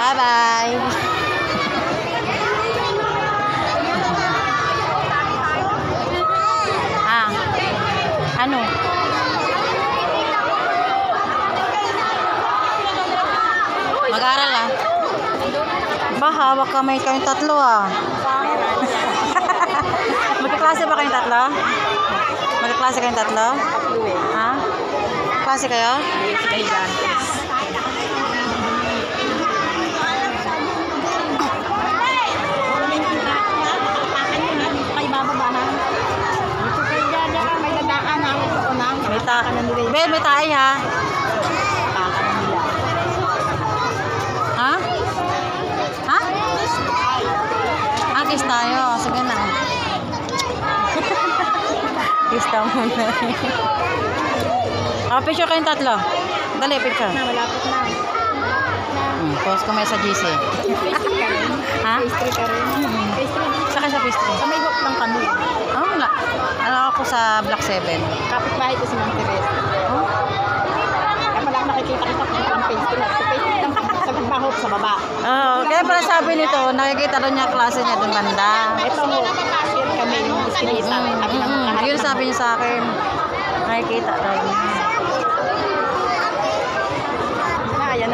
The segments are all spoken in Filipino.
Bye-bye. Ano? Mag-aaral ah. Hawak kamay kayong tatlo ah. Magkaklase ba kayong tatlo? Magkaklase kayong tatlo? Ha? Klase kayo? May tayo ha? Ha? Ha? Kiss tayo. Sige na. Kiss tayo muna. Picture kayong tatlo. Dali, picture. Malapit na. Post ko may sa GC. Ha? Pastry ka rin. Pastry. Saka sa pastry. Sa may walk lang kami. Wala. Ano ako sa Block 7. Kapit-bahay ko si Ma'am Teresa. Oh? Kaya pala nakikita kita ng pastry. Sa pastry lang sa trabaho sa baba. Oo. Kaya pala sabi nito, nakikita doon niya klase niya doon banda. Ito mo, share kami yung biskinita. Yun sabi niya sa akin. Nakikita doon.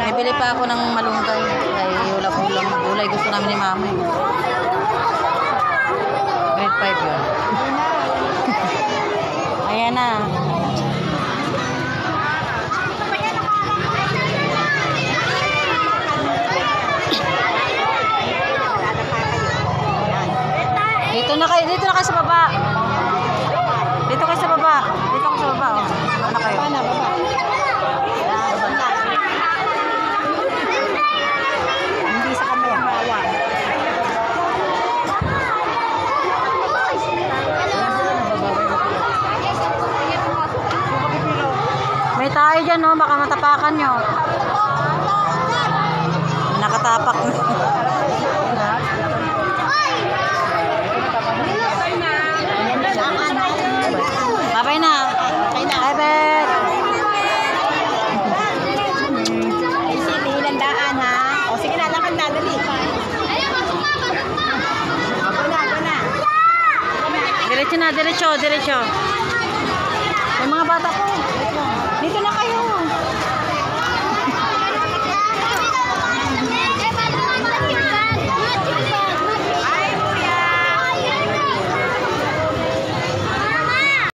Bibili pa ako ng malunggay. Ay, ulam-ulam. Gulay gusto namin ni mama. Grade 5 yun. Ayan na. Dito na kayo sa baba. Dito kayo sa baba. Dito kayo sa baba. Oh. Ano kayo? Baba. Hindi sa kamay ang bawa. May tayo dyan, no? Baka matapakan nyo. Nakatapak na. Babay na. Bye, Bet. Ay, sige, landaan ha. O, sige na, lakad na, dali. Ako na. Diretso na, diretso.